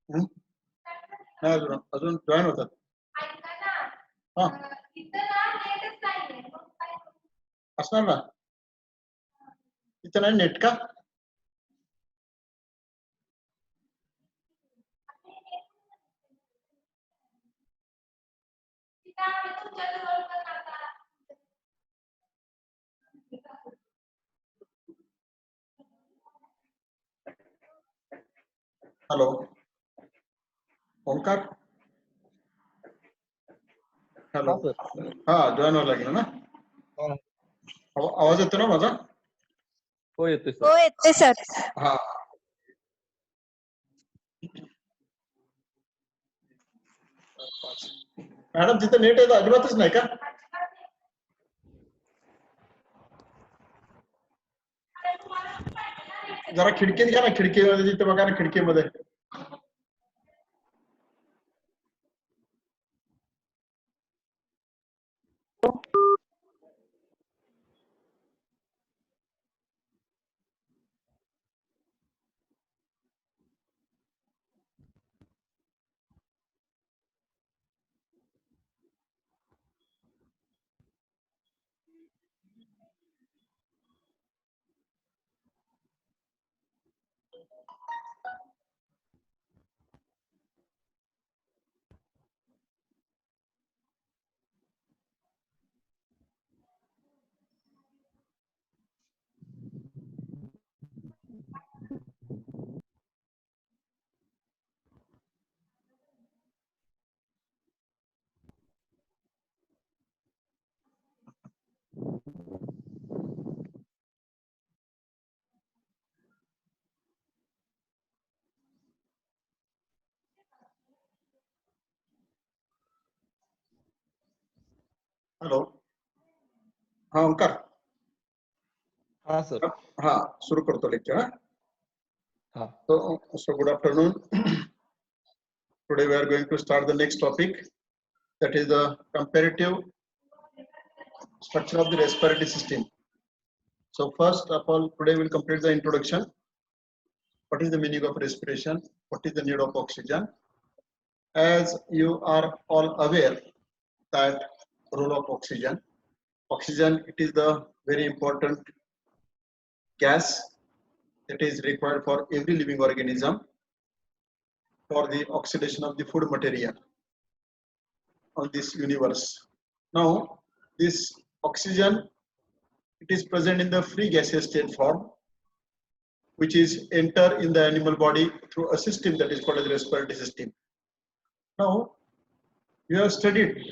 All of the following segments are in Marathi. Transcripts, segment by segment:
नाही अजून जॉईन होतात. हा असणार ना, तिथं नाही नेट का? Hello Omkar, hello. हा जॉईन व्हायला लागलं ना. आवाज येतो ना माझा? हो येतोय सर. हो येते सर. हा मॅडम तिथं नेट आहे अजिबातच नाही का? जरा खिडकीत घ्या ना, खिडकीमध्ये तिथे बघा ना, खिडकीमध्ये. हॅलो. हा ओंकार. हाँ सर. हाँ शुरू करतो लेक्चर. हाँ. So good afternoon. Today we are going to start the next topic, that is the comparative structure of the respiratory system. So first of all, today we will complete the introduction. What is the meaning of respiration? What is the need of oxygen? As you are all aware that role of oxygen. Oxygen, it is the very important gas that is required for every living organism for the oxidation of the food material on this universe. Now, this oxygen, it is present in the free gaseous state form, which is enter in the animal body through a system that is called as the respiratory system. Now, we have studied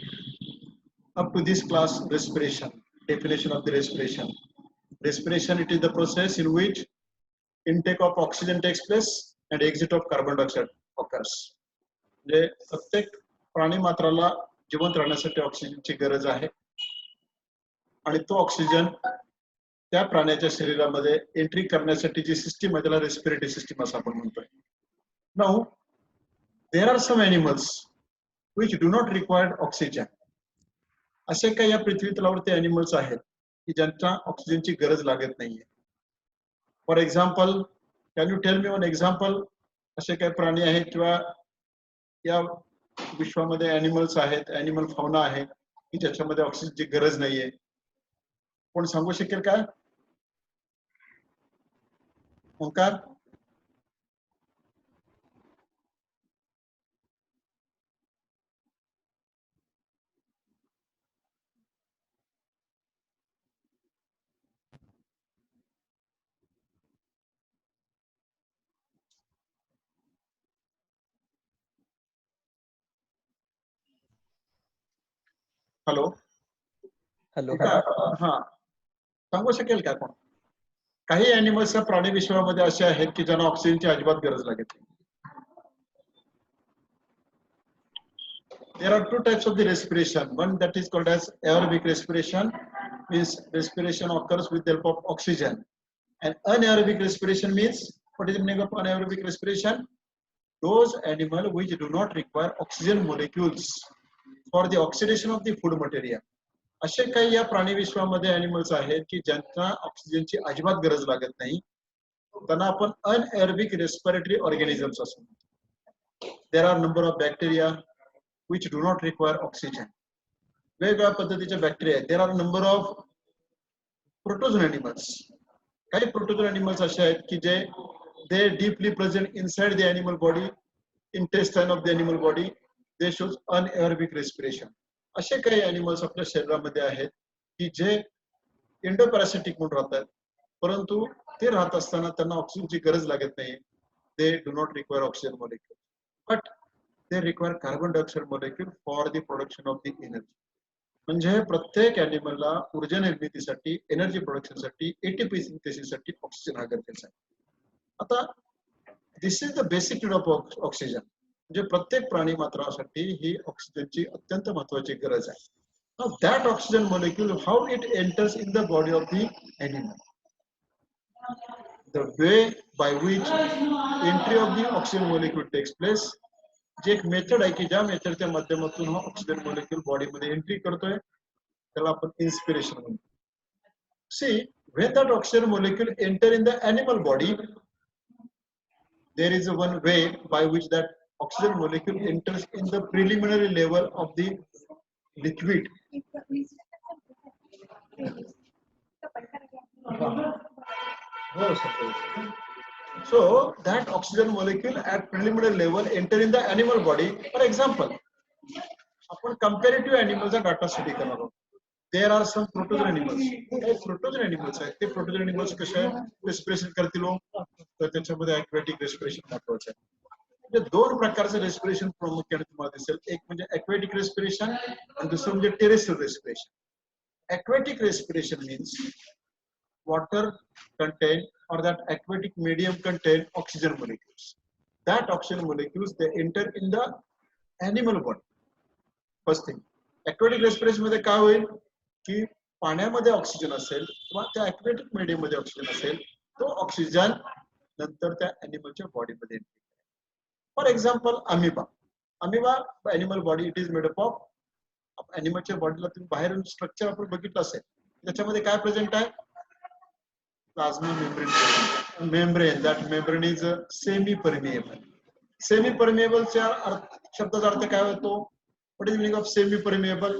up to this class respiration, definition of the respiration. Respiration, it is the process in which intake of oxygen takes place and exit of carbon dioxide occurs. म्हणजे प्रत्येक प्राणी मात्राला जिवंत राहण्यासाठी ऑक्सिजनची गरज आहे आणि तो ऑक्सिजन त्या प्राण्याच्या शरीरामध्ये एंट्री करण्यासाठी जी सिस्टीम आहे त्याला रेस्पिरेटरी सिस्टीम असं आपण म्हणतोय. Now there are some animals which do not require oxygen. असे काही या पृथ्वी तलावरती एनिमल्स आहेत की ज्यांना ऑक्सिजनची गरज लागत नाहीये. For example, can you tell me one example? असे काही प्राणी आहेत किंवा या विश्वामध्ये एनिमल्स आहेत, एनिमल फौना आहे की ज्याच्यामध्ये ऑक्सिजनची गरज नाहीये? कोण सांगू शकेल का? ओंकार. हॅलो. हेलो. हा सांगू शकेल का कोण? काही एनिमल्स प्राणी विश्वामध्ये असे आहेत की ज्यांना ऑक्सिजनची अजिबात गरज लागत नाही. There are two types of the respiration. One that is called as aerobic respiration, means respiration occurs with the help of oxygen. And anaerobic respiration means, what is the meaning of anaerobic respiration? Those animals which do not require oxygen molecules for the oxidation of the food material. असे काही या प्राणी विश्वामध्ये एनिमल्स आहेत की ज्यांना ऑक्सिजनची अजिबात गरज लागत नाही, त्यांना आपण अनएरोबिक रेस्पिरेटरी ऑर्गॅनिझम्स असं म्हणतो. there are number of bacteria which do not require oxygen. वेगवेगळ्या पद्धतीचे bacteria. There are number of protozoan animals. काही protozoan animals असे आहेत की जे they deeply present inside the animal body, intestine of the animal body. They show anaerobic respiration. असे काही animals आपल्या शरीरामध्ये आहेत की जे एंडोपॅरासिटिक म्हणून राहतात, परंतु ते राहत असताना त्यांना ऑक्सिजनची गरज लागत नाही. They do not require oxygen molecule, but they require carbon dioxide molecule for the production of the energy. म्हणजे प्रत्येक ॲनिमलला ऊर्जा निर्मितीसाठी, एनर्जी प्रोडक्शनसाठी, एटीपी सिंथेसिससाठी ऑक्सिजन हा गरजेचा आहे. आता this is the basic need of oxygen. म्हणजे प्रत्येक प्राणी मात्रासाठी ही ऑक्सिजनची अत्यंत महत्वाची गरज आहे. Now that oxygen molecule, how it enters in the body of the animal, the way by which entry of the oxygen molecule takes place, जे एक मेथड आहे की ज्या मेथडच्या माध्यमातून हा ऑक्सिजन मोलेक्यूल बॉडीमध्ये एंट्री करतोय त्याला आपण इन्स्पिरेशन म्हणतो. See, when that oxygen molecule enter in the animal body, there is a one way by which that oxygen molecule enters in the preliminary level of the liquid. So that oxygen molecule at preliminary level enter in the animal body. For example, आपण comparative animals data study करणार आहोत. There are some protozoan animals. Protozoan animals आहेत. ते protozoan animals कसे respiration करतील तर त्याच्यामध्ये aquatic respiration महत्वाचं आहे. म्हणजे दोन प्रकारचे respiration प्रामुख्याने तुम्हाला दिसेल. एक म्हणजे aquatic respiration आणि दुसरं म्हणजे terrestrial respiration. Aquatic respiration means water contain or that aquatic medium contain oxygen molecules. That oxygen molecules they enter in the animal body. First thing, aquatic respiration मध्ये काय होईल की पाण्यामध्ये ऑक्सिजन असेल किंवा त्या aquatic medium मध्ये ऑक्सिजन असेल, तो ऑक्सिजन नंतर त्या animalच्या बॉडीमध्ये enter. For example amoeba animal body it is made up of animalच्या बॉडीला तुम्ही बाहेरून स्ट्रक्चर आपण बघितलं असेल, त्याच्यामध्ये काय प्रेझेंट आहे? Plasma membrane. That membrane is semi-permeable. Semi-permeable च्या शब्दाचा अर्थ काय होतो? What is the meaning of semi-permeable?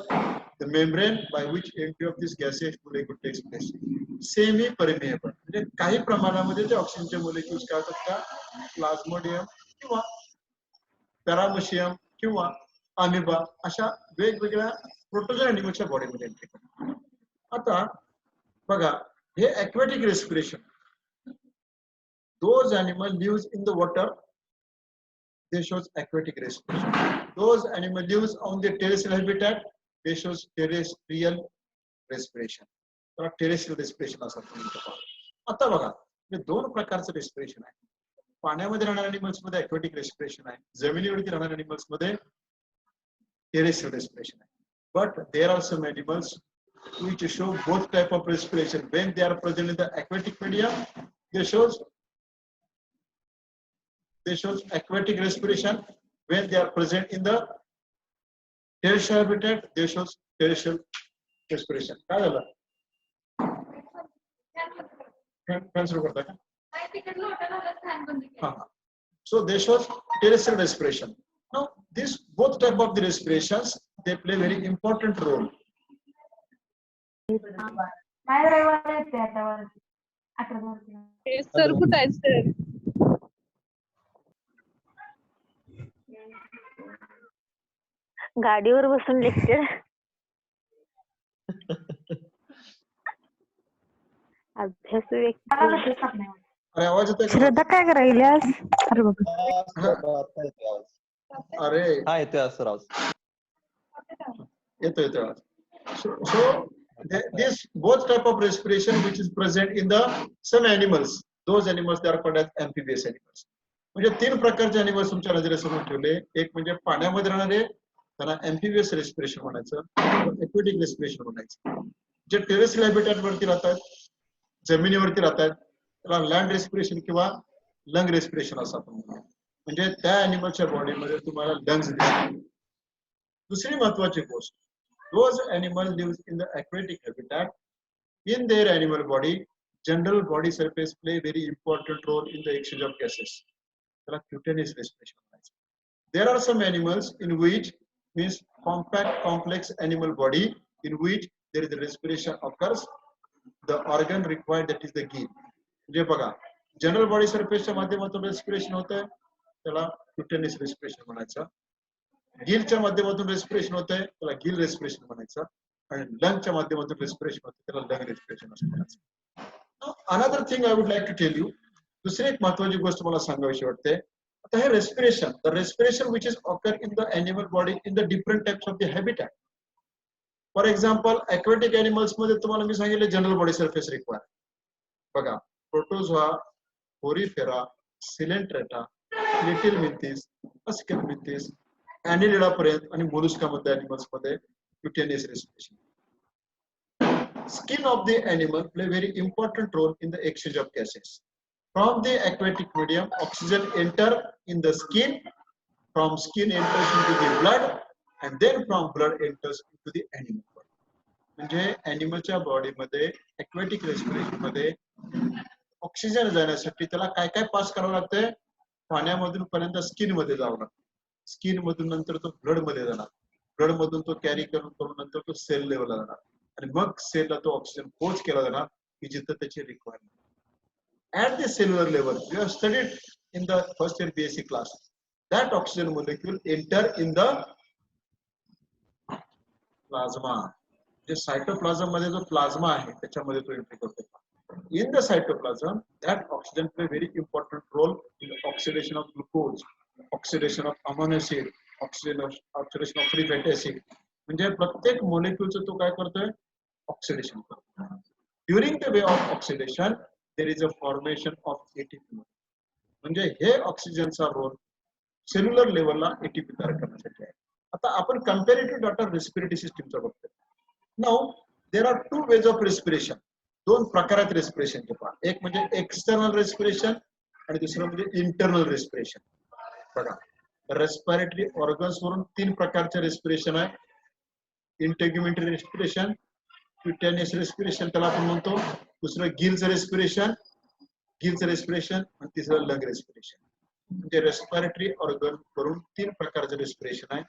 The membrane by which entry of this gaseous molecule takes place. Semi-permeable. म्हणजे काही प्रमाणामध्ये ते ऑक्सिजनचे मोलेक्युल्स काय होतात का प्लाझ्मोडियम किंवा पॅरामिशियम किंवा अमिबा अशा वेगवेगळ्या प्रोटोजोन ॲनिमलच्या बॉडीमध्ये एंट्री करतात. आता बघा, हे aquatic respiration. Those animals lives in the water. They shows aquatic respiration. Those animals lives on the terrestrial habitat. They shows terrestrial respiration. तर terrestrial respiration असं म्हणतो. आता बघा, हे दोन प्रकारचं respiration आहे. पाण्यामध्ये राहणाऱ्या animals मध्ये aquatic respiration आहे. जमिनीवरती राहणाऱ्या animals मध्ये terrestrial respiration आहे. But there are some animals which show both type of respiration. When they are present in the aquatic medium, they shows aquatic respiration. When they are present in the terrestrial habitat, they shows terrestrial respiration. काय झालं? फॅन सुरू करता का? So they shows terrestrial respiration. Now this both type of the respirations they play very important role. Sir कुठे आहेत सर? गाडीवर बसून लेक्चर. अभ्यास व्यक्ती. अरे आवाज येतोय का? श्रद्धा काय करायल्यास? अरे बाबा. अरे हा येतोय सर आवाज. येतोय आवाज. So this both type of respiration which is present in the some animals, those animals they are called as amphibious animals. म्हणजे तीन प्रकारचे animals तुमच्या नजरेसमोर ठेवले. एक म्हणजे पाण्यामध्ये राहणारे, त्यांना amphibious respiration म्हणायचं, aquatic respiration म्हणायचं. जे terrestrial habitat वरती राहतात, जमिनीवरती राहतात, त्याला land respiration किंवा lung respiration असं आपण म्हणतो. म्हणजे त्या animalच्या बॉडीमध्ये तुम्हाला lungs दिसतील. दुसरी महत्वाची गोष्ट, those animals lives in the aquatic habitat. In their animal body, general body surface play very important role in the exchange of gases. त्याला cutaneous respiration म्हणायचं. There are some animals in which means compact complex animal body in which there is a respiration occurs. The organ required that is the gill. म्हणजे बघा जनरल बॉडी सरफेसच्या माध्यमातून रेस्पिरेशन होत आहे त्याला क्युटेनियस रेस्पिरेशन म्हणायचं. गिलच्या माध्यमातून रेस्पिरेशन होत आहे त्याला गिल रेस्पिरेशन म्हणायचं आणि लंगच्या माध्यमातून रेस्पिरेशन होतं त्याला लंग रेस्पिरेशन असं म्हणायचं. Another thing I would like to tell you, दुसरी एक महत्वाची गोष्ट मला सांगावीशी वाटते. आता हे respiration, the respiration which is occur in the animal body in the different types of the habitat. For example aquatic animals मध्ये तुम्हाला मी सांगितलं जनरल बॉडी सरफेस रिक्वायर. बघा protozoa, porifera, coelenterata, platyhelminthes, aschelminthes, annelida पर्यंत आणि मोलुस्का मध्ये एनिमल्स मध्ये cutaneous respiration. Skin of the animal play very important role in the exchange of gases. From the aquatic medium, oxygen enter in the skin, from skin enters into the blood, and then from blood enters into the animal body. म्हणजे animalच्या body मध्ये aquatic respiration मध्ये ऑक्सिजन जाण्यासाठी त्याला काय काय पास करावं लागतंय. पाण्यामधून पर्यंत स्किन मध्ये जावं लागतं. स्किन मधून नंतर तो ब्लड मध्ये जाणार. ब्लड मधून तो कॅरी करून नंतर तो सेल लेवलला जाणार आणि मग सेलला तो ऑक्सिजन पोच केला जाणार की जिथं त्याची requirement. At the cellular level, we have studied in the first year BSc class that oxygen molecule enter in the plasma. जे सायटोप्लाझम मध्ये जो प्लाझ्मा आहे त्याच्यामध्ये तो एंट्री करतो. In the cytoplasm, that oxygen play very important role in the oxidation of glucose, oxidation of amino acid, oxidation of free fatty acid. म्हणजे प्रत्येक मोलेक्युलचं तो काय करतोय ऑक्सिडेशन करतो. During the way of oxidation there is a formation of ATP. म्हणजे हे ऑक्सिजनचा रोल सेल्युलर लेवलला एटीपी तयार करण्यासाठी आहे. आता आपण कंपॅरेटिव्ह डाटा रेस्पिरेटरी सिस्टीमचा बघतोय. Now there are two ways of respiration. दोन प्रकार आहेत रेस्पिरेशनचे पहा. एक म्हणजे एक्सटर्नल रेस्पिरेशन आणि दुसरं म्हणजे इंटरनल रेस्पिरेशन. बघा रेस्पिरेटरी ऑर्गन्स वरून तीन प्रकारचे रेस्पिरेशन आहे. इंटेग्युमेंटरी रेस्पिरेशन, क्युटेनियस रेस्पिरेशन त्याला आपण म्हणतो, दुसरं गिलचं रेस्पिरेशन आणि तिसरं लंग रेस्पिरेशन. म्हणजे रेस्पिरेटरी ऑर्गन वरून तीन प्रकारचे रेस्पिरेशन आहे.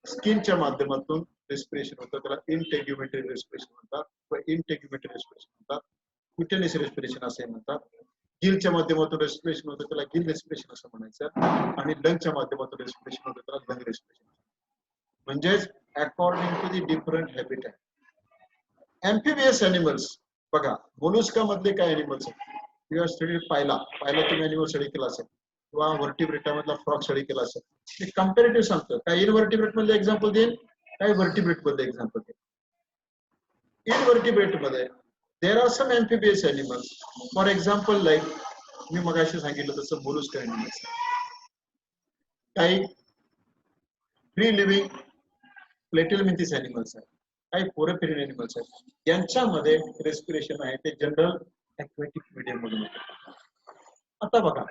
स्किनच्या माध्यमातून रेस्पिरेशन होतं त्याला इंटेग्युमेंटरी रेस्पिरेशन म्हणतात किंवा इंटेग्युमेंटरी रेस्पिरेशन म्हणतात. क्युटेनियस रेस्पिरेशन असे म्हणतात. गिलच्या माध्यमातून रेस्पिरेशन होतं त्याला गिल रेस्पिरेशन असं म्हणायचं आणि लंगच्या माध्यमातून रेस्पिरेशन होतं त्याला लंग रेस्पिरेशन. म्हणजेच according to the different habitat. Amphibious animals बघा मोलुस्का मधले काय एनिमल्स आहेत. यू आर स्टडी पायला तुम्ही एनिमल स्टडी केला असेल किंवा व्हर्टिब्रेटा मधला फ्रॉग स्टडी केला असेल. मी कंपॅरेटिव्ह सांगतो. काही इनव्हर्टिब्रेट मधले एक्झाम्पल देईन, काही व्हर्टिब्रेट मधले एक्झाम्पल देईन. इनव्हर्टिब्रेट मध्ये there are some amphibious animals. For example like मी मगाशी सांगितलं तसं मोलुस्का एनिमल्स. काही free living platyhelminthes animals आहेत, काही पोरोफेरिन एनिमल्स आहेत. यांच्यामध्ये रेस्पिरेशन आहे ते जनरल ॲक्वेटिक मीडियम मधून होतं. आता बघा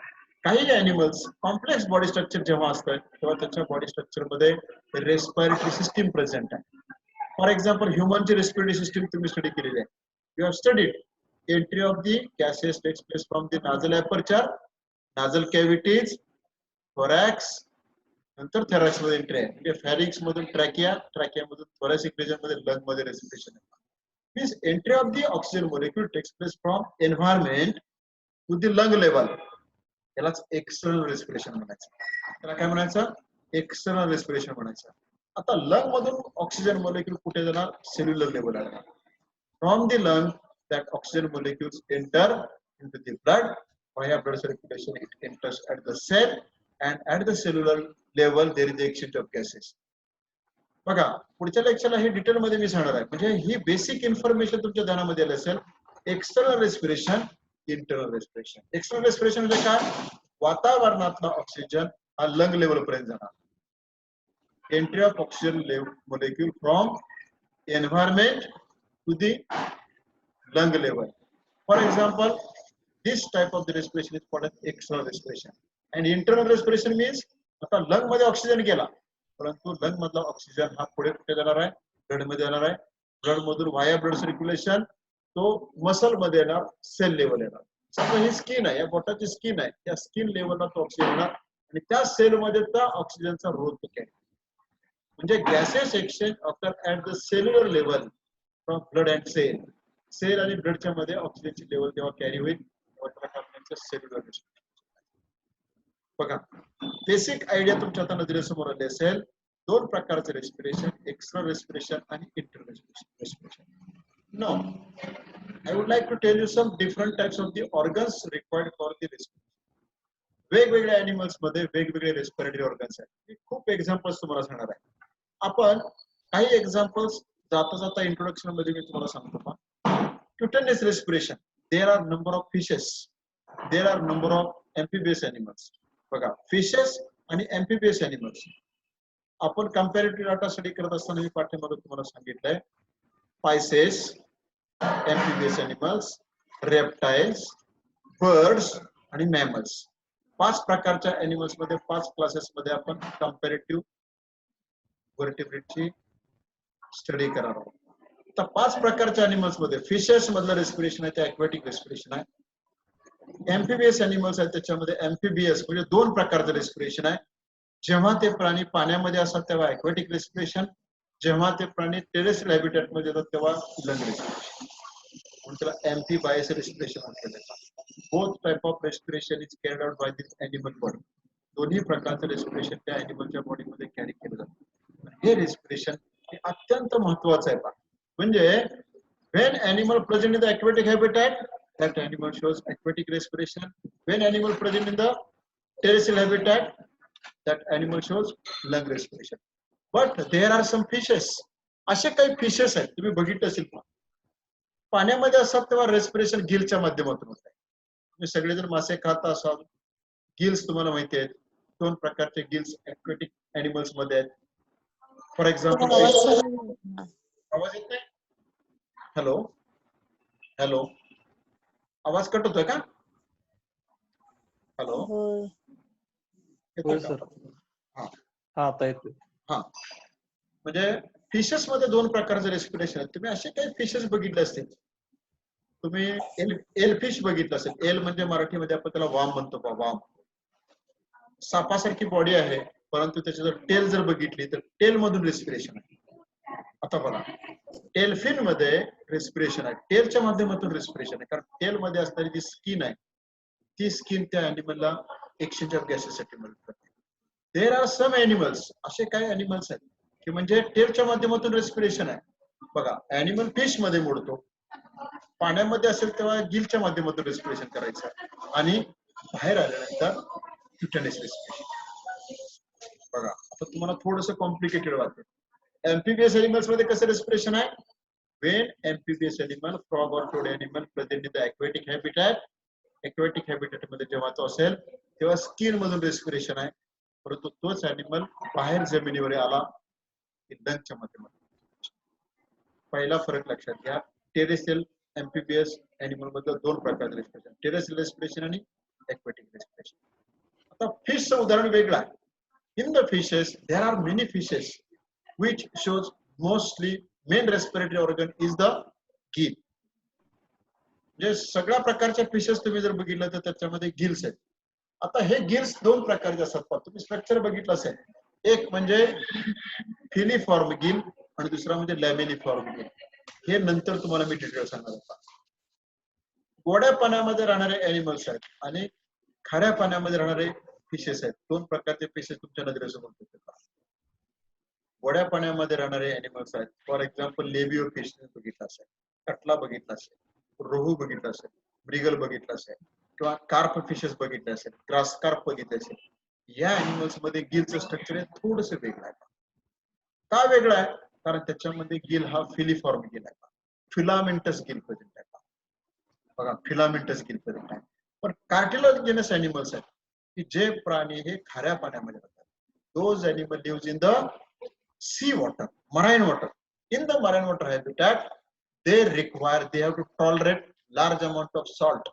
काही एनिमल्स कॉम्प्लेक्स बॉडी स्ट्रक्चर जेव्हा असतं तेव्हा त्याच्या बॉडी स्ट्रक्चर मध्ये रेस्पिरेटरी सिस्टीम प्रेझेंट आहे. फॉर एक्झाम्पल ह्युमनची रेस्पिरेटरी सिस्टीम तुम्ही स्टडी केलेली आहे. You have studied entry of the gases takes place from the nasal aperture, nasal cavities, thorax, नंतर थोरॅक्स मध्ये एंट्री आहे. म्हणजे फॅरिंक्स मधून ट्रॅकिया मधून थोरॅसिक रिजन मध्ये लंग मध्ये रेस्पिरेशन आहे. Means entry of the oxygen molecule takes place from environment to the lung level. यालाच एक्सटर्नल रेस्पिरेशन म्हणायचं. त्याला काय म्हणायचं एक्सटर्नल रेस्पिरेशन म्हणायचं. आता लंग मधून ऑक्सिजन मोलेक्युल कुठे जाणार सेल्युलर लेवलला जाणार. From the lung that oxygen molecules enter into the blood via blood circulation. It enters at the cell and at the cellular level there is the exchange of gases. बघा पुढच्या लेक्चरला हे डिटेल मध्ये मी सांगणार आहे. म्हणजे ही बेसिक इन्फॉर्मेशन तुमच्या ध्यानामध्ये आली असेल. External respiration, internal respiration. External respiration म्हणजे काय वातावरणातला ऑक्सिजन हा लंग लेवल पर्यंत जाणार. Entry of oxygen molecule from environment to the lung level. For example this type of the respiration is called external respiration. आणि इंटरनल रेस्पिरेशन मीन्स आता लंग मध्ये ऑक्सिजन गेला परंतु लंग मधला ऑक्सिजन हा पुढे कुठे जाणार आहे ब्लड मध्ये जाणार आहे. ब्लड मधून व्हाया ब्लड सर्क्युलेशन तो मसल मध्ये येणार, सेल लेवल येणार. समजा ही स्किन आहे, या बोटाची स्किन आहे, या स्किन लेवलला तो ऑक्सिजन येणार आणि त्या सेलमध्ये त्या ऑक्सिजनचा रोल तो कॅरी. म्हणजे gases exchange occur at the cellular level from blood and cell. Cell आणि ब्लडच्या मध्ये ऑक्सिजनची लेवल जेव्हा कॅरी होईल तेव्हा सेल्युलर रेस्पिरेशन. बघा, बेसिक आयडिया तुमच्या आता नजरेसमोर आली असेल. दोन प्रकारचे रेस्पिरेशन, एक्सटर्नल रेस्पिरेशन आणि internal respiration. No, I would like to tell you some different types of the organs required for the respiration. वेगवेगळ्या एनिमल्स मध्ये वेगवेगळे रेस्पिरेटरी ऑर्गन्स आहेत. मी खूप एक्झाम्पल्स तुम्हाला सांगणार आहे. आपण काही एक्झाम्पल्स जाता जाता इंट्रोडक्शन मध्ये मी तुम्हाला सांगतो. Cutaneous respiration, there are number of fishes, there are number of amphibious animals. बघा, फिशेस आणि एम्फिबियस एनिमल्स आपण कंपॅरेटिव्ह डाटा स्टडी करत असताना मी पाठ्यामध्ये तुम्हाला सांगितलंय. Pisces, amphibious animals, reptiles, birds आणि मॅमल्स. 5 प्रकारच्या एनिमल्स मध्ये 5 क्लासेस मध्ये आपण कंपॅरेटिव्ह व्हर्टिब्रेटची स्टडी करणार आहोत. तर 5 प्रकारच्या एनिमल्स मध्ये फिशेस मधलं रेस्पिरेशन आहे ते ॲक्वॅटिक रेस्पिरेशन आहे. एम्फिबियस एनिमल्स आहेत त्याच्यामध्ये एम्फिबियस म्हणजे 2 प्रकारचं रेस्पिरेशन आहे. जेव्हा ते प्राणी पाण्यामध्ये असतात तेव्हा ॲक्वॅटिक रेस्पिरेशन, जेव्हा ते प्राणी टेरेस्ट्रियल हॅबिटॅट मध्ये येतात तेव्हा लंग रेस्पिरेशन. म्हणून त्याला एम्फिबायस रेस्पिरेशन म्हटलं जातं. Both type of respiration is carried out by this animal body. दोन्ही प्रकारचं रेस्पिरेशन त्या एनिमलच्या बॉडीमध्ये कॅरी केलं जातं. हे रेस्पिरेशन हे अत्यंत महत्वाचं आहे. म्हणजे when animal present in the aquatic habitat, that animal shows aquatic respiration. When animal present in the terrestrial habitat, that animal shows lung respiration. But there are some fishes. असे काही फिशेस आहेत तुम्ही बघितलं असेल पाण्यामध्ये असतात तेव्हा रेस्पिरेशन गिलच्या माध्यमातून होत आहे. तुम्ही सगळेजण मासे खात असाल, गिल्स तुम्हाला माहिती आहेत. 2 प्रकारचे गिल्स ॲक्वॅटिक एनिमल्स मध्ये आहेत. फॉर एक्झाम्पल, आवाज येत नाही? हॅलो हॅलो, आवाज कट होतोय का? हॅलो, होय सर. हा हा, आता येतोय. हा, म्हणजे फिशेस मध्ये 2 प्रकारचे रेस्पिरेशन आहेत. तुम्ही असे काही फिशेस बघितले असतील. तुम्ही एल फिश बघितलं असेल. एल म्हणजे मराठीमध्ये आपण त्याला वाम म्हणतो. वाम सापासारखी बॉडी आहे, परंतु त्याची जर टेल जर बघितली तर टेल मधून रेस्पिरेशन आहे. आता बघा, टेलफिन मध्ये रेस्पिरेशन आहे, टेलच्या माध्यमातून रेस्पिरेशन आहे. कारण टेल मध्ये असणारी जी स्किन आहे ती स्किन त्या अॅनिमलला एक्सचेंज ऑफ गॅसेससाठी मदत करते. देर आर सम एनिमल्स, असे काही एनिमल्स आहेत की म्हणजे टेलच्या माध्यमातून रेस्पिरेशन आहे. बघा, अॅनिमल फिश मध्ये मोडतो, पाण्यामध्ये असेल तेव्हा गिलच्या माध्यमातून रेस्पिरेशन करायचं आणि बाहेर आल्यानंतर क्युटेनियस रेस्पिरेशन. बघा, आता तुम्हाला थोडंसं कॉम्प्लिकेटेड वाटतं. एम्फिबियस एनिमल्स मध्ये कसं रेस्पिरेशन आहे? When amphibious animal, frog or toad animal present in the aquatic habitat, aquatic habitat मध्ये जेव्हा तो असेल तेव्हा स्किन मधून रेस्पिरेशन आहे. परंतु तोच एनिमल बाहेर जमिनीवर आला की लंगच्या माध्यमातून. पहिला फरक लक्षात घ्या. टेरेस्ट्रियल एम्फिबियस एनिमल मधलं 2 प्रकारचे रेस्पिरेशन, टेरेस्ट्रियल रेस्पिरेशन आणि aquatic रेस्पिरेशन. आता फिशचं उदाहरण वेगळं आहे. In the fishes, there are many fishes which shows mostly main respiratory organ is the gill. जे सगळ्या प्रकारच्या फिशेस तुम्ही जर बघितलं तर त्याच्यामध्ये गिल्स आहेत. आता हे गिल्स 2 प्रकारचे असतात. तुम्ही स्ट्रक्चर बघितलं असेल. एक म्हणजे फिलिफॉर्म गिल आणि दुसरा म्हणजे लॅमेलिफॉर्म गिल. हे नंतर तुम्हाला मी डिटेल सांगणार होता. गोड्या पाण्यामध्ये राहणारे एनिमल्स आहेत आणि खाऱ्या पाण्यामध्ये राहणारे फिशेस आहेत. 2 प्रकारचे फिशेस तुमच्या नजरेसमोर येतात. गोड्या पाण्यामध्ये राहणारे एनिमल्स आहेत. फॉर एक्झाम्पल लेबिओ फिश बघितला असेल, कटला बघितला असेल, रोहू बघितला असेल, ब्रिगल बघितला असेल किंवा कार्प फिशेस बघितले असेल, ग्रास कार्प बघितले असेल. या एनिमल्स मध्ये गिलचं स्ट्रक्चर आहे थोडस वेगळं आहे. का वेगळं आहे? कारण त्याच्यामध्ये गिल हा फिलिफॉर्म गिल आहे, फिलामेंटस गिल प्रेझेंट आहे. बघा, फिलामेंटस गिल प्रेझेंट आहे. पण कार्टिलेजिनस एनिमल्स आहेत की जे प्राणी हे खाऱ्या पाण्यामध्ये राहतात. Those animal lives in the sea water, marine water. In the marine water habitat, they have to tolerate large amount of salt.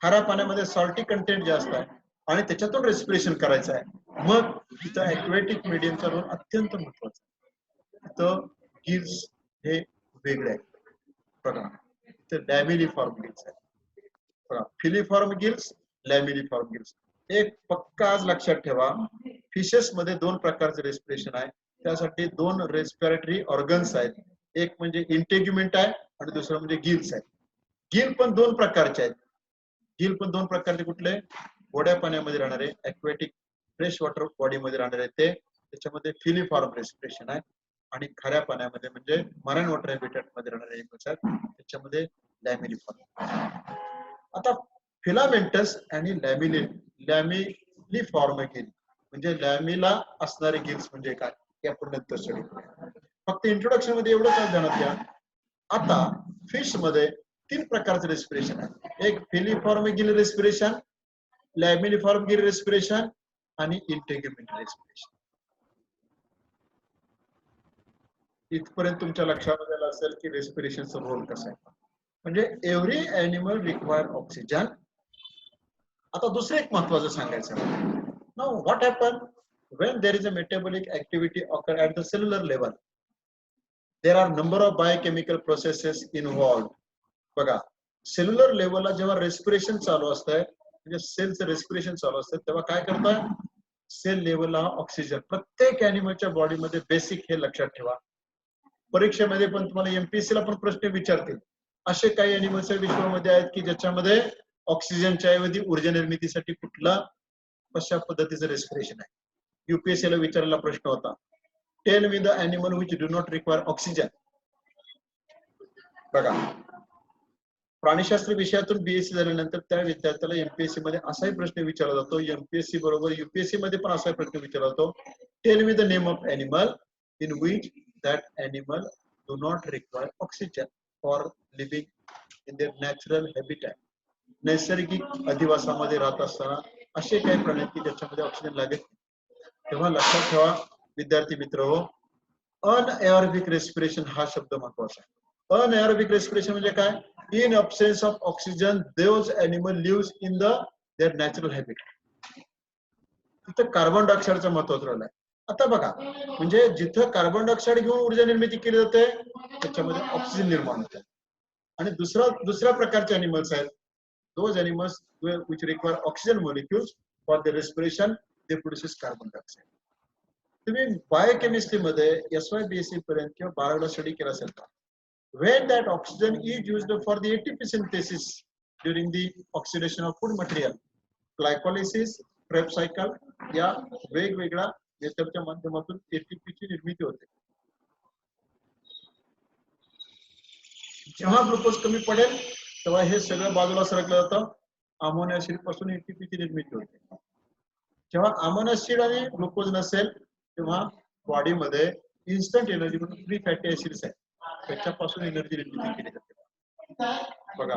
खाऱ्या पाण्यामध्ये सॉल्टी कंटेंट जास्त आहे आणि त्याच्यातून रेस्पिरेशन करायचं आहे. मग तिथं ॲक्वॅटिक मीडियमचा रोल अत्यंत महत्वाचा आहे. तिथं गिल्स हे वेगळे आहेत. बघा, तिथं लॅमिलिफॉर्म गिल्स आहेत. बघा, फिलिफॉर्म गिल्स, लॅमिलिफॉर्म गिल्स. एक पक्का आज लक्षात ठेवा, फिशेस मध्ये दोन प्रकारचे रेस्पिरेशन आहे. त्यासाठी दोन रेस्पिरेटरी ऑर्गन्स आहेत. एक म्हणजे इंटेग्युमेंट आहे आणि दुसरं म्हणजे गिल्स आहे. गिल पण दोन प्रकारचे आहेत. गिल पण दोन प्रकारचे कुठले? गोड्या पाण्यामध्ये राहणारे ॲक्वेटिक फ्रेश वॉटर बॉडीमध्ये राहणारे ते, त्याच्यामध्ये फिलिफॉर्म रेस्पिरेशन आहे. आणि खाऱ्या पाण्यामध्ये म्हणजे मराइन वॉटर हॅबिटॅट मध्ये राहणारे एनिमल्स आहेत, त्याच्यामध्ये लॅमिलिफॉर्म. आता फिलामेंटस आणि लॅमिलिफॉर्म गिल म्हणजे लॅमिला असणारे गिल्स म्हणजे काय हे आपण नंतर स्टडी करूया. फक्त इंट्रोडक्शन मध्ये एवढं काय ध्यानात घ्या. आता फिश मध्ये तीन प्रकारचे रेस्पिरेशन आहे. एक filiform gill respiration, लॅमिलिफॉर्म gill respiration आणि इंटेग्युमेंट रेस्पिरेशन. इथपर्यंत तुमच्या लक्षामध्ये आलं असेल की रेस्पिरेशनचा रोल कसा आहे. म्हणजे एव्हरी एनिमल रिक्वायर ऑक्सिजन. आता दुसरं एक महत्वाचं सांगायचं. Now what happen when there is a metabolic activity occur at the cellular level, there are number of biochemical processes involved. बघा, सेल्युलर लेवलला जेव्हा रेस्पिरेशन चालू असतंय, म्हणजे सेलचं रेस्पिरेशन चालू असतं, तेव्हा काय करताय? सेल लेवलला ऑक्सिजन प्रत्येक अॅनिमलच्या बॉडीमध्ये बेसिक हे लक्षात ठेवा. परीक्षेमध्ये पण तुम्हाला एमपीएससी ला पण प्रश्न विचारतील. असे काही अॅनिमल्स विश्वामध्ये आहेत की ज्याच्यामध्ये ऑक्सिजनच्या ऐवजी ऊर्जा निर्मितीसाठी कुठला कशा पद्धतीचं रेस्पिरेशन आहे. UPSC ला विचारलेला प्रश्न होता, tell me the animal which do not require oxygen. बघा, प्राणीशास्त्र विषयातून बीएससी झाल्यानंतर त्या विद्यार्थ्याला एमपीएससी मध्ये असाही प्रश्न विचारला जातो. एमपीएससी बरोबर युपीएससी मध्ये पण असा प्रश्न विचारला जातो, tell me the name of animal in which that animal do not require oxygen for living in their natural habitat. नैसर्गिक अधिवासामध्ये राहत असताना असे काही प्राणी की ज्याच्यामध्ये ऑक्सिजन लागेल. तेव्हा लक्षात ठेवा विद्यार्थी मित्र हो, अनएरोबिक रेस्पिरेशन हा शब्द महत्वाचा आहे. अनएरोबिक रेस्पिरेशन म्हणजे काय? In absence of oxygen those animal lives in the their natural habit. तिथं कार्बन डायऑक्साईडचा महत्वाचा रोल आहे. आता बघा, म्हणजे जिथं कार्बन डायऑक्साईड घेऊन ऊर्जा निर्मिती केली जाते त्याच्यामध्ये ऑक्सिजन निर्माण होते. आणि दुसऱ्या प्रकारचे अॅनिमल्स आहेत, those animals which require oxygen molecules for the respiration, they produces carbon dioxide. तुम्ही बायोकेमिस्ट्री मध्ये SYBSE पर्यंत किंवा बायोला स्टडी केला असेल का? when that oxygen is used for the ATP synthesis during the oxidation of food material, glycolysis, Krebs cycle या वेगवेगळ्या मेथडच्या माध्यमातून ATP ची निर्मिती होते. जेव्हा ग्लुकोज कमी पडेल तेव्हा हे सगळं बाजूला सरकलं जातं, अमोनिया ऍसिड पासून ATP ची निर्मिती होते. जेव्हा अमोनिया ऍसिड आणि ग्लुकोज नसेल तेव्हा बॉडीमध्ये इन्स्टंट एनर्जी म्हणून फ्री फॅटी ऍसिड्स आहेत, त्याच्यापासून एनर्जी निर्मिती केली जाते. बघा,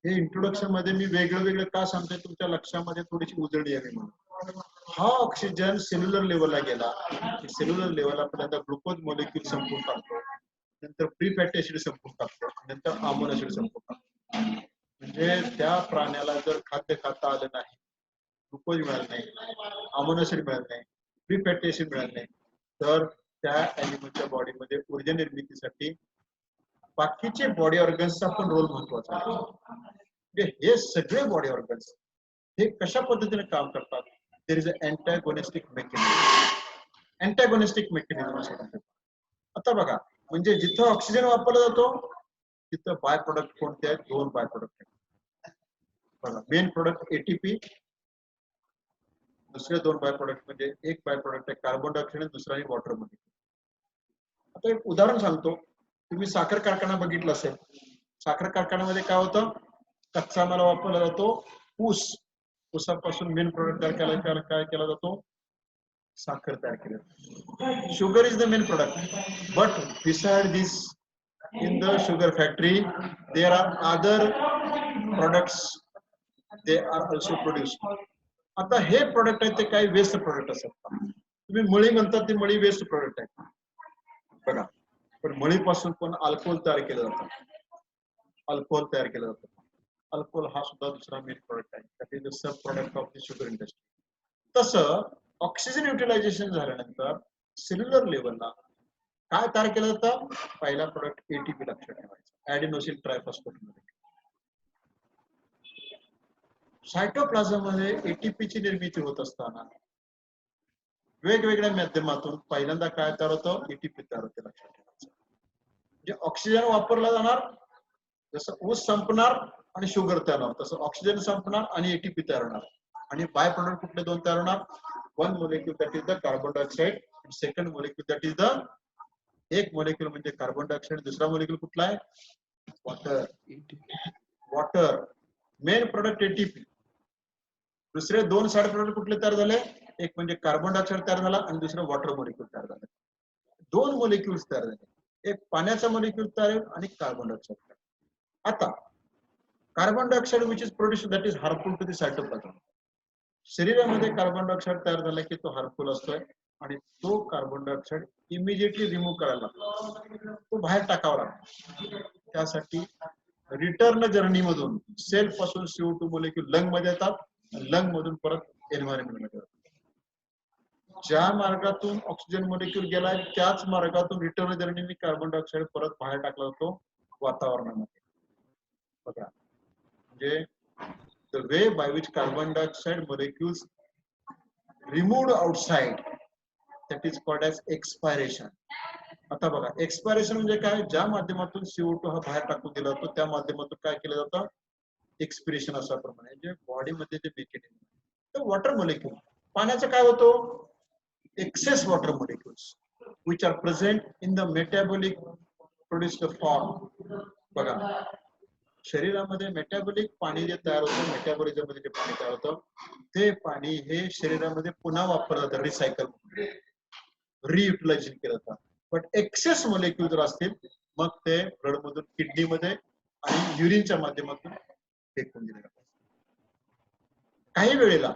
हे इंट्रोडक्शन मध्ये मी वेगळं का सांगतोय तुमच्या लक्षामध्ये थोडीशी उजळणी यावी म्हणून. हा ऑक्सिजन सेल्युलर लेवलला गेला की सेल्युलर लेवलला पहिल्यांदा ग्लुकोज मॉलिक्यूल संपून टाकतो, नंतर फ्री फॅटी ऍसिड संपून टाकतो, नंतर अमोनिया ऍसिड संपून टाकतो. म्हणजे त्या प्राण्याला जर खाद्य खाता आलं नाही, ग्लुकोज मिळालं नाही, अमोनिया ऍसिड मिळालं नाही, फ्री फॅटी ऍसिड मिळालं नाही, तर त्या अॅनिमलच्या बॉडीमध्ये ऊर्जा निर्मितीसाठी बाकीचे बॉडी ऑर्गन्सचा पण रोल महत्वाचा आहे. हे सगळे बॉडी ऑर्गन्स हे कशा पद्धतीने काम करतात? There is a antagonistic mechanism. Antagonistic mechanism. आता बघा, म्हणजे जिथं ऑक्सिजन वापरला जातो तिथं बाय प्रोडक्ट कोणते आहेत? दोन बाय प्रोडक्ट आहेत. बघा, मेन प्रोडक्ट ATP, दुसरे दोन बाय प्रोडक्ट म्हणजे एक बाय प्रोडक्ट आहे कार्बन डायऑक्साईड आणि दुसरा आहे वॉटर मध्ये. आता एक उदाहरण सांगतो. तुम्ही साखर कारखाना बघितला असेल. साखर कारखान्यामध्ये काय होतं? कच्चा माल वापरला जातो ऊस. ऊसापासून मेन प्रोडक्ट काय केला जातो? साखर तयार केली जाते. Sugar is the main product, but beside this in the sugar factory there are other products, they are also produced. आता हे प्रोडक्ट आहे ते काही वेस्ट प्रोडक्ट असतात. तुम्ही मळी म्हणतात, ती मळी वेस्ट प्रोडक्ट आहे बघा. पण मळीपासून पण अल्कोहोल तयार केलं जातं. अल्कोहोल तयार केलं जातं. अल्कोहोल हा सुद्धा दुसरा मेन प्रोडक्ट आहे. That is the sub product of the sugar industry. तसं ऑक्सिजन युटिलायझेशन झाल्यानंतर सेल्युलर लेवलला काय तयार केलं जातं? पहिला प्रोडक्ट ATP लक्षात ठेवायचा, ऍडेनोसिन ट्रायफॉस्फेट मध्ये. सायटोप्लाझम मध्ये एटीपी ची निर्मिती होत असताना वेगवेगळ्या माध्यमातून पहिल्यांदा काय तयार होतं, एटीपी तयार होते. लक्षात ठेवायचं म्हणजे ऑक्सिजन वापरला जाणार, जसं ऊस संपणार आणि शुगर तयार होणार, तसं ऑक्सिजन संपणार आणि एटीपी तयार होणार. आणि बाय प्रोडक्ट कुठले दोन तयार होणार, one molecule that is the carbon dioxide, second molecule that is the, एक मोलेक्युल म्हणजे कार्बन डायऑक्साइड, दुसरा मोलेक्युल कुठला आहे, water. Water main product ATP. दुसरे दोन साइड प्रोडक्ट कुठले तयार झाले, एक म्हणजे कार्बन डायऑक्साइड तयार झाला आणि दुसरं वॉटर मोलेक्युल तयार झालं. दोन मोलेक्युल्स तयार झाले, एक पाण्याचा मोलेक्युल तयार आणि कार्बन डायऑक्साइड तयार. आता carbon dioxide which is produced that is harmful to the cytoplasm. शरीरामध्ये कार्बन डायऑक्साइड तयार झाला की तो हार्मफुल असतोय आणि तो कार्बन डायऑक्साइड इमिजिएटली रिमूव्ह करायला लागतो, तो बाहेर टाकावा लागतो. त्यासाठी रिटर्न जर्नी मधून सेल पासून CO2 मोलेक्युल लंग मध्ये येतात, लंग मधून परत एन्व्हायरमेंट मध्ये येतात. ज्या मार्गातून ऑक्सिजन मोलेक्युल गेलाय त्याच मार्गातून रिटर्न जर्नीने कार्बन डायऑक्साइड परत बाहेर टाकला जातो वातावरणामध्ये. बघा म्हणजे the way by which carbon dioxide molecules removed outside, that is called as expiration. आता बघा एक्सपायरेशन म्हणजे काय, ज्या माध्यमातून CO2 हा बाहेर टाकून दिला जातो त्या माध्यमातून काय केलं जातं, एक्सपिरेशन असा प्रमाणे. म्हणजे बॉडीमध्ये जे मेकॅनिझम, तर वॉटर मोलेक्युल, पाण्याचं काय होतो, excess water molecules which are present in the metabolic produced form. बघा शरीरामध्ये मेटाबॉलिक पाणी जे तयार होतं, मेटाबॉलिझम मध्ये जे पाणी तयार होतं ते पाणी हे शरीरामध्ये पुन्हा वापरलं जातं, रिसायकल रियुटिलायझेशन केलं जातं. बट एक्सेस मोलेक्युल जर असतील मग ते ब्लड मधून किडनी मध्ये आणि युरिनच्या माध्यमातून फेकून दिले जातात. काही वेळेला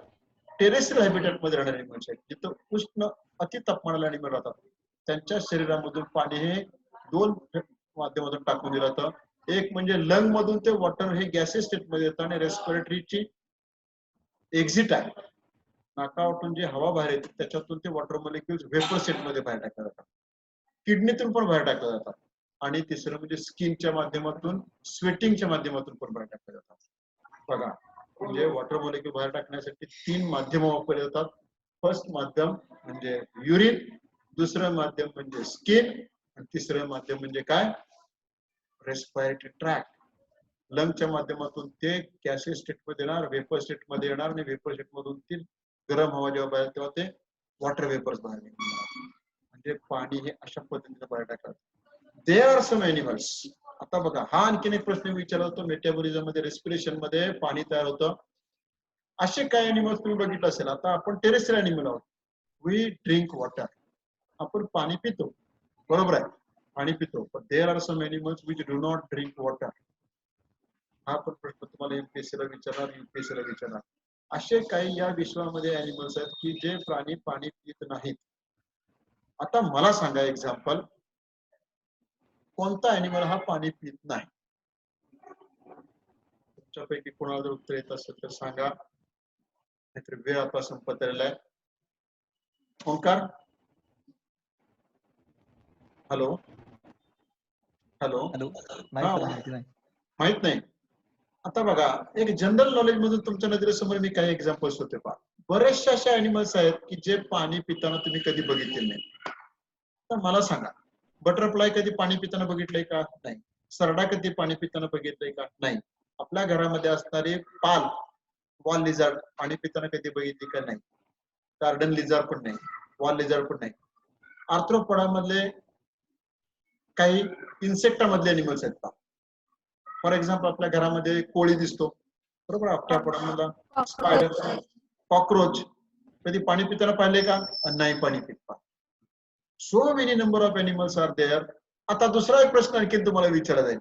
टेरेस्ट्रियल हॅबिटॅट मध्ये राहणारे एनिमल्स आहेत, जिथं उष्ण अति तापमानाला एनिमल राहतात, त्यांच्या शरीरामधून पाणी हे दोन माध्यमातून टाकून दिलं जातं. एक म्हणजे लंग मधून ते वॉटर हे गॅसेस स्टेट मध्ये येतं आणि रेस्पिरेटरीची एक्झिट आहे, नाकावाटून जी हवा बाहेर येते त्याच्यातून ते वॉटर मोलेक्युल्स वेपर स्टेट मध्ये बाहेर टाकले जातात, किडनीतून पण बाहेर टाकले जातात. आणि तिसरं म्हणजे स्किनच्या माध्यमातून, स्वेटिंगच्या माध्यमातून पण बाहेर टाकले जातात. बघा म्हणजे वॉटर मोलेक्युल बाहेर टाकण्यासाठी तीन माध्यम वापरले जातात. फर्स्ट माध्यम म्हणजे युरिन, दुसरं माध्यम म्हणजे स्किन आणि तिसरं माध्यम म्हणजे काय, रेस्पिरेटरी ट्रॅक्ट. लंगच्या माध्यमातून ते गॅसेस स्टेट मध्ये येणार, वेपर स्टेट मध्ये येणार आणि वेपर स्टेट मधून ती गरम हवा जेव्हा बाहेर तेव्हा ते वॉटर वेपर्स बाहेर निघणार. म्हणजे पाणी हे अशा पद्धतीने बाहेर टाकतात. There are some animals. आता बघा हा आणखीन एक प्रश्न विचारला होतो, मेटाबॉलिझम मध्ये रेस्पिरेशन मध्ये पाणी तयार होतं, असे काही एनिमल्स तुम्ही बघितलं असेल. आता आपण टेरेस्ट्रियल एनिमल आहोत, वी ड्रिंक वॉटर, आपण पाणी पितो, बरोबर आहे, पाणी पितो. पण there are some animals which do not drink water. हा पण प्रश्न तुम्हाला MPSC ला विचारणार, UPSC ला विचारणार. असे काही या विश्वामध्ये एनिमल्स आहेत की जे प्राणी पाणी पित नाहीत. आता मला सांगा एक्झाम्पल, कोणता एनिमल हा पाणी पित नाही? तुमच्यापैकी कोणाला जर उत्तर येत असेल तर सांगा, नाहीतर वेळ आता संपत आलेला आहे. ओंकार, हॅलो हॅलो, माहित नाही. आता बघा एक जनरल नॉलेज मधून तुमच्या नजरेसमोर मी काही एक्झाम्पल्स होते पहा. बरेचसे असे एनिमल्स आहेत की जे पाणी पिताना तुम्ही कधी बघितले नाही. तर मला सांगा, बटरफ्लाय कधी पाणी पिताना बघितलंय का? नाही. सरडा कधी पाणी पिताना बघितलंय का? नाही. आपल्या घरामध्ये असणारे पाल, वॉल लिझार्ड पाणी पिताना कधी बघितली का? नाही. गार्डन लिझार्ड पण नाही, वॉल लिझार्ड पण नाही. आर्थ्रोपोडा काही इन्सेक्टा मधले एनिमल्स आहेत. फॉर एक्झाम्पल आपल्या घरामध्ये कोळी दिसतो, बरोबर, आर्थ्रोपोडा स्पायडर, कॉक्रोच कधी पाणी पिताना पाहिले का? नाही पाणी पित. So many number of animals are there. आता दुसरा एक प्रश्न आणखी तुम्हाला विचारला जाईल,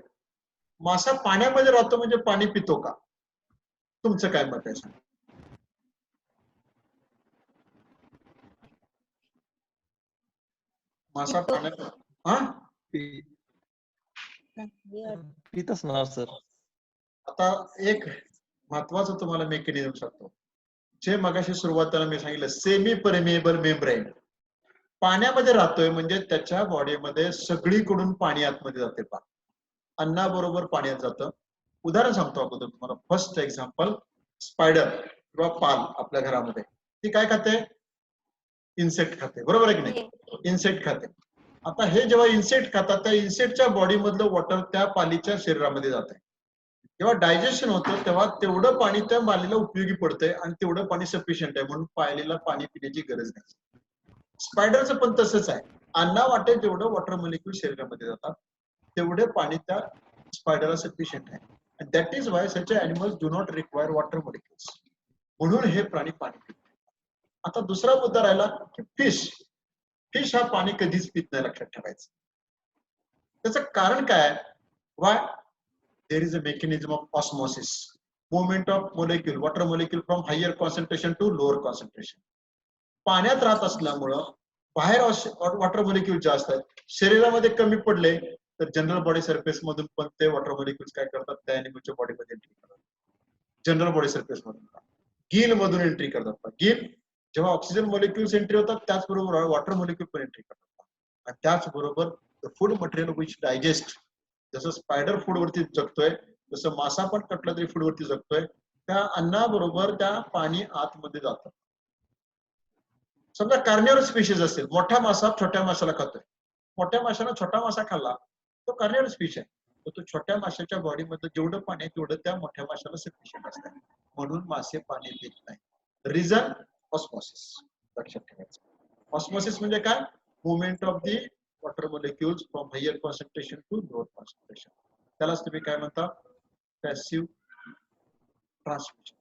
मासा पाण्यामध्ये राहतो म्हणजे पाणी पितो का? तुमचं काय मत आहे? मासा पाण्यात हा पितच ना सर. आता एक महत्वाचं तुम्हाला मेकॅनिझम सांगतो, जे मगाशी सुरुवातीला मी सांगितलं, सेमी परमेबल मेम्ब्रेन. पाण्यामध्ये राहतोय म्हणजे त्याच्या बॉडीमध्ये सगळीकडून पाणी आतमध्ये जाते. अन्नाबरोबर पाण्यात जातं. उदाहरण सांगतो अगोदर तुम्हाला. फर्स्ट एक्झाम्पल, स्पायडर किंवा पाल आपल्या घरामध्ये ती काय खाते? इन्सेक्ट खाते, बरोबर आहे की नाही? इन्सेक्ट खाते. आता हे जेव्हा इन्सेक्ट खातात त्या इन्सेक्टच्या बॉडी मधलं वॉटर त्या पालीच्या शरीरामध्ये जात आहे. जेव्हा डायजेशन होतं तेव्हा तेवढं पाणी त्या पालीला उपयोगी पडतंय आणि तेवढं पाणी सफिशियंट आहे म्हणून पालीला पाणी पिण्याची गरज नाही. स्पायडरचं पण तसंच आहे. अन्ना वाटेल जेवढं वॉटर मॉलिक्यूल शरीरामध्ये जातात तेवढे पाणी त्या स्पायडरला सफिशियंट आहे. And that is why such animals do not require water molecules. म्हणून हे प्राणी पाणी पितात. आता दुसरा मुद्दा राहिला की फिश हा पाणी कधीच पित नाही, लक्षात ठेवायचं. त्याचं कारण काय? Why? There is a mechanism of osmosis, movement of molecule, water molecule from higher concentration to lower concentration. पाण्यात राहत असल्यामुळं बाहेर वॉटर मोलेक्युल जास्त आहेत, शरीरामध्ये कमी पडले तर जनरल बॉडी सरफेस मधून पण ते वॉटर मॉलिक्युल्स काय करतात? त्या एनिमलच्या बॉडीमध्ये एंट्री करतात. जनरल बॉडी सरफेस मधून गिल मधून एंट्री करतात. गिल जेव्हा ऑक्सिजन मॉलिक्युल्स एंट्री होतात त्याचबरोबर वॉटर मॉलिक्युल पण एंट्री करतात. आणि त्याचबरोबर फूड मटेरियल विच डायजेस्ट, जसं स्पायडर फूड वरती जगतोय तसं मासा पण कुठल्या तरी फूड वरती जगतोय, त्या अन्नाबरोबर त्या पाणी आतमध्ये जातं. समजा कार्निवरस स्पीशीज असेल, मोठा मासा छोट्या माशाला खातोय, मोठ्या माशाला छोटा मासा खाल्ला तो कार्निवरस फिश आहे, तर तो छोट्या माशाच्या बॉडीमध्ये जेवढं पाणी आहे तेवढं त्या मोठ्या माशाला सफिशियंट असतं, म्हणून मासे पाणी पित नाही. रिझन? ऑस्मोसिस. लक्षात ठेवायचं. ऑस्मोसिस म्हणजे काय? Movement of the water molecules from higher concentration to lower concentration. त्यालाच तुम्ही काय म्हणता? Passive transmission,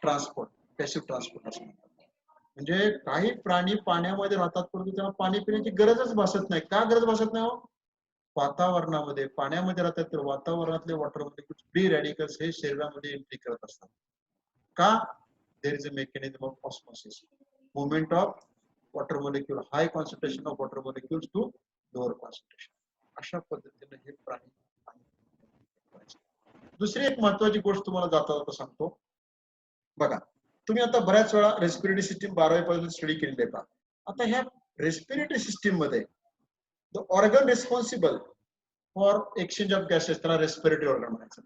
transport, passive transport असं म्हणतात. म्हणजे काही प्राणी पाण्यामध्ये राहतात परंतु त्यांना पाणी पिण्याची गरजच भासत नाही. का गरज भासत नाही? हो, वातावरणामध्ये पाण्यामध्ये राहतात तर वातावरणातले वॉटर मॉलिक्युल्स, फ्री रॅडिकल्स हे शरीरामध्ये एंट्री करत असतात. का? There is a mechanism of osmosis, movement of water molecule, high concentration of water molecules to lower concentration. अशा पद्धतीने हे प्राणी. दुसरी एक महत्वाची गोष्ट तुम्हाला जाता जाता सांगतो बघा. तुम्ही आता बऱ्याच वेळा रेस्पिरेटरी सिस्टीम 12वी पर्यंत स्टडी केलेली आहे का? आता ह्या रेस्पिरेटरी सिस्टीम मध्ये the organ responsible for exchange of gases त्याला रेस्पिरेटरी ऑर्गन म्हणायचं.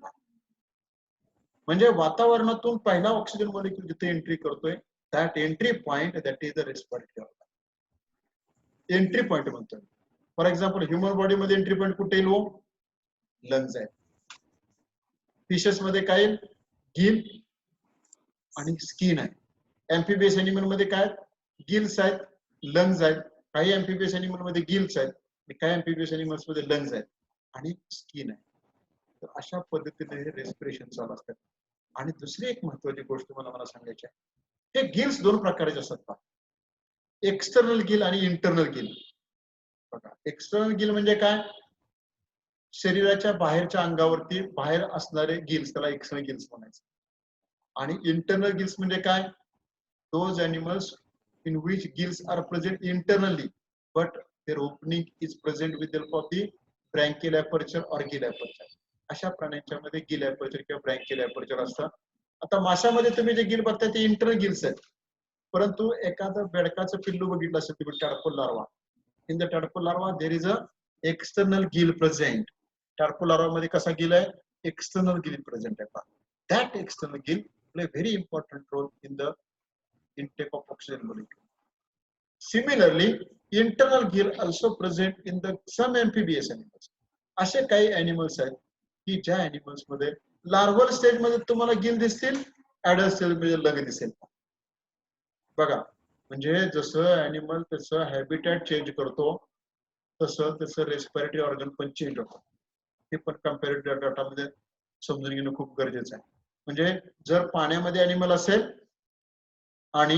म्हणजे वातावरणातून पहिला ऑक्सिजन मॉलिक्यूल जिथे एंट्री करतोय that entry point, that is the respiratory organ. Entry point म्हणतोय. फॉर एक्झाम्पल ह्युमन बॉडी मध्ये एंट्री पॉइंट कुठे येईल? लंग्स आहे. फिशेस मध्ये काय? गिल आणि स्किन आहे. एम्फिबियस एनिमल मध्ये काय? गिल्स आहेत, लंग्स आहेत. काही एम्फिबियस एनिमल मध्ये गिल्स आहेत, काही एम्फिबियस एनिमल्स मध्ये लंग्स आहेत आणि स्किन आहे. तर अशा पद्धतीने हे रेस्पिरेशन चालू असतात. आणि दुसरी एक महत्वाची गोष्ट मला सांगायची आहे, हे गिल्स दोन प्रकारचे असतात. एक्सटर्नल गिल आणि इंटरनल गिल. बघा, एक्सटर्नल गिल म्हणजे काय? शरीराच्या बाहेरच्या अंगावरती बाहेर असणारे गिल्स, त्याला एक्सटर्नल गिल्स म्हणायचं. आणि इंटरनल गिल्स म्हणजे काय? those animals in which gills are present internally but their opening is present with the help of the branchial aperture or gill aperture. अशा प्राण्यांच्या मध्ये गिल एपर्चर किंवा ब्रँकियल एपर्चर असतात. आता माशामध्ये तुम्ही जे गिल बघताय ते इंटरनल गिल्स आहेत, परंतु एखादं बेडकाचं पिल्लू बघितलं असेल तुम्ही, tadpole larva, in the tadpole larva there is a external gill present. Tadpole larva मध्ये कसा गिल आहे? एक्सटर्नल गिल प्रेझेंट आहे. That external gill play very important role in the intake of oxygen molecule. Similarly, internal gill also present in the some amphibious animals. असे काही एनिमल्स आहेत की ज्या एनिमल्स मध्ये लार्वल स्टेज मध्ये तुम्हाला गिल दिसतील, ऍडल्ट स्टेज मध्ये लंग दिसेल. बघा, म्हणजे जसं एनिमल त्याचं हॅबिटॅट चेंज करतो तसं त्याचं रेस्पिरेटरी ऑर्गन पण चेंज होतं. हे पण कंपॅरेटिव्ह डाटामध्ये समजून घेणं खूप गरजेचं आहे. म्हणजे जर पाण्यामध्ये एनिमल असेल आणि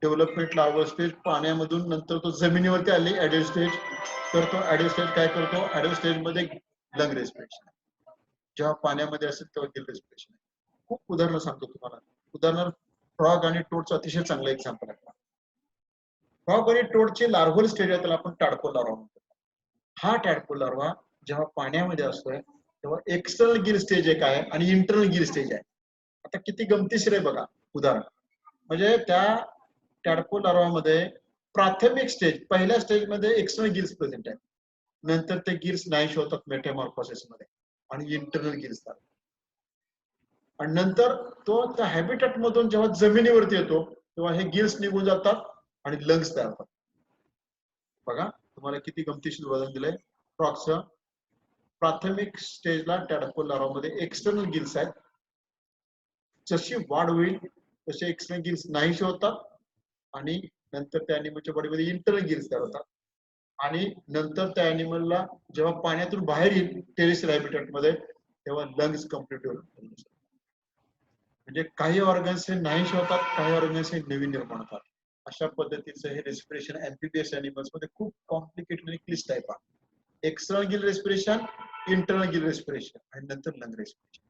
डेव्हलपमेंट लार्वल स्टेज, पाण्यामधून नंतर तो जमिनीवरती आली ऍडल्ट स्टेज, तर तो ऍडल्ट स्टेज काय करतो? ऍडल्ट स्टेज मध्ये लंग रेस्पिरेशन. जेव्हा पाण्यामध्ये असेल तेव्हा गिल रेस्पिरेशन. खूप उदाहरणं सांगतो तुम्हाला. उदाहरणार्थ फ्रॉग आणि टोडचं अतिशय चांगलं एक्झाम्पल आहे. फ्रॉग आणि टोडचे लार्वल स्टेज आहे, त्याला आपण टॅडपोल लार्वा म्हणतो. हा टॅडपोल लार्वा जेव्हा पाण्यामध्ये असतोय तेव्हा एक्सटर्नल गिल स्टेज एक आहे आणि इंटरनल गिल स्टेज आहे. आता किती गमतीशीर आहे बघा उदाहरण. म्हणजे त्या टॅडपोल लार्वामध्ये प्राथमिक स्टेज, पहिल्या स्टेज मध्ये एक्सटर्नल गिल्स प्रेझेंट आहेत, नंतर ते गिल्स नाहीश होतात मेटामॉर्फोसिस मध्ये आणि इंटरनल गिल्स. आणि नंतर तो त्या हॅबिटॅट मधून जेव्हा जमिनीवरती येतो तेव्हा हे गिल्स निघून जातात आणि लंग्स तयार होतात. बघा तुम्हाला किती गमतीशीर उदाहरण दिलंय. फ्रॉगचं प्राथमिक स्टेजला टॅडपोल लार्वामध्ये एक्सटर्नल गिल्स आहेत. जशी वाढ होईल तसे एक्सटर्नल गिल्स नाहीसे होतात आणि नंतर त्या अॅनिमलच्या बॉडीमध्ये इंटरनल गिल्स तयार होतात आणि नंतर त्या अॅनिमलला जेव्हा पाण्यातून बाहेर येईल टेरेस्ट्रियल हॅबिटॅट मध्ये तेव्हा लंग्स कम्प्लीट होतात. म्हणजे काही ऑर्गन्स हे नाहीसे होतात, काही ऑर्गन्स हे नवीन निर्माण होतात. अशा पद्धतीचं हे रेस्पिरेशन एम्फिबियस अॅनिमल्स मध्ये खूप कॉम्प्लिकेटेड आणि क्लिष्ट टाईप आहे. External gill respiration, internal gill respiration आणि नंतर लंग रेस्पिरेशन.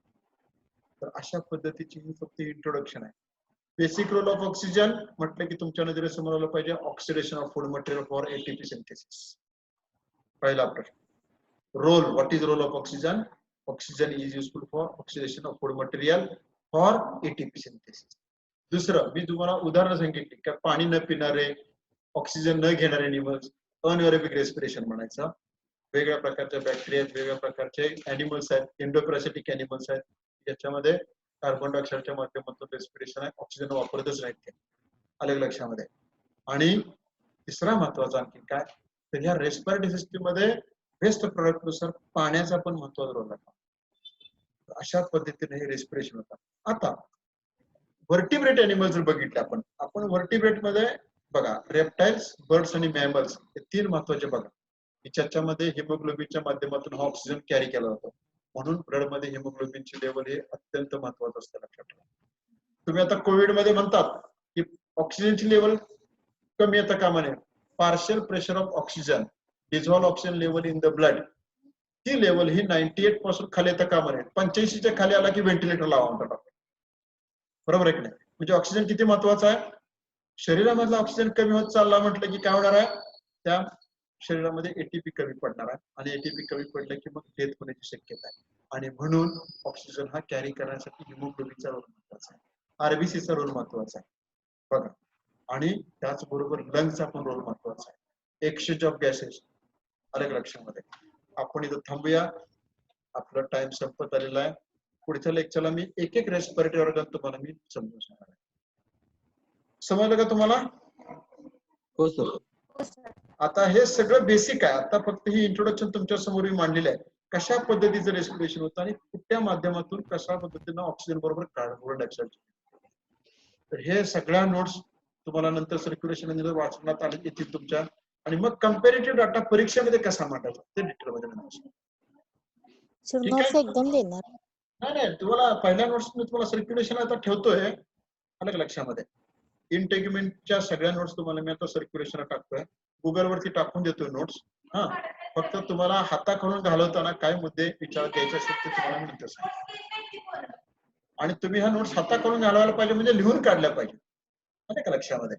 तर अशा पद्धतीची ही फक्त इंट्रोडक्शन आहे. बेसिक रोल ऑफ ऑक्सिजन म्हटलं की तुमच्या नजरेसमोर आलं पाहिजे oxidation of food material for ATP synthesis. पहिला प्रश्न. Role, what is role of oxygen? Oxygen is useful for oxidation of food material for ATP synthesis. दुसरं मी तुम्हाला उदाहरण सांगितली की पाणी न पिणारे, ऑक्सिजन न घेणारे एनिमल्स अनएरोबिक रेस्पिरेशन म्हणायचं. वेगवेगळ्या प्रकारच्या बॅक्टेरिया, वेगवेगळ्या प्रकारचे अॅनिमल्स आहेत, एंडोपॅरासिटिक अॅनिमल्स आहेत, याच्यामध्ये कार्बन डायऑक्साईडच्या माध्यमातून रेस्पिरेशन आहे, ऑक्सिजन वापरतच नाहीत ते. अलग लक्षामध्ये. आणि तिसरा महत्वाचा आणखी काय तर ह्या रेस्पिरेटरी सिस्टीम मध्ये वेस्ट प्रोडक्ट नुसार पाण्याचा पण महत्वाचा रोल आहे. अशा पद्धतीने हे रेस्पिरेशन होतात. आता व्हर्टिब्रेट अॅनिमल जर बघितले आपण व्हर्टिब्रेट मध्ये बघा रेप्टाइल्स, बर्ड्स आणि मॅमल्स हे तीन महत्वाचे बघा. ज्याच्यामध्ये हिमोग्लोबिनच्या माध्यमातून हा ऑक्सिजन कॅरी केला जातो. म्हणून ब्लड मध्ये हिमोग्लोबिनची लेवल हे अत्यंत महत्वाचं असतं, लक्षात ठेवा. तुम्ही आता कोविड मध्ये म्हणतात की ऑक्सिजनची लेवल कमी येतं कामा नये. Partial pressure of oxygen, dissolve oxygen level in the blood, ती लेवल ही 98 पासून खाली येतं कामा नये. 85च्या खाली आला की व्हेंटिलेटर लावा म्हणतात डॉक्टर. बरोबर आहे की नाही? म्हणजे ऑक्सिजन किती महत्वाचा आहे. शरीरामधला ऑक्सिजन कमी होत चालला म्हटलं की काय होणार आहे, त्या शरीरामध्ये एटीपी कमी पडणार आहे आणि एटीपी कमी पडलं की मग डेथ होण्याची शक्यता आहे. आणि म्हणून ऑक्सिजन हा कॅरी करण्यासाठी हिमोग्लोबिनचा रोल महत्वाचा आहे, आरबीसीचा रोल महत्वाचा आहे बघा. आणि त्याचबरोबर लंग्सचा पण रोल महत्वाचा आहे. एक्सचेंज ऑफ गॅसेस अलग लक्षामध्ये. आपण इथं थांबूया, आपला टाइम संपत आलेला आहे. पुढच्या लेक्चरला मी एक एक रेस्पिरेटरी ऑर्गन तुम्हाला मी समजून सांगणार आहे. समजलं का तुम्हाला? हो सर. आता हे सगळं बेसिक आहे. आता फक्त ही इंट्रोडक्शन तुमच्या समोर मी मांडलेलं आहे. कशा पद्धतीचं रेस्पिरेशन होतं आणि कुठल्या माध्यमातून कशा पद्धतीनं ऑक्सिजन बरोबर कार्बन डायऑक्साईड. तर हे सगळ्या नोट्स तुम्हाला नंतर सर्क्युलेशन वाचण्यात आले येतील तुमच्या. आणि मग कंपॅरेटिव्ह डाटा परीक्षेमध्ये कसा मांडायचा ते डिटेल मध्ये नोट्स एकदम देणार. नाही, तुम्हाला पहिल्या नोट्स मी तुम्हाला सर्क्युलेशन आता ठेवतोय अलग लक्षामध्ये. इंटेग्युमेंटच्या सगळ्या नोट्स तुम्हाला मी आता सर्क्युलेशनला टाकतोय, गुगल वरती टाकून देतोय नोट्स. हा, फक्त तुम्हाला हाताखालून घालवताना काय मुद्दे विचार द्यायचे असतील ते तुम्हाला मी नंतर सांगतो. आणि तुम्ही ह्या नोट्स हाताखालून घालवायला पाहिजे म्हणजे लिहून काढल्या पाहिजे, का लक्षामध्ये.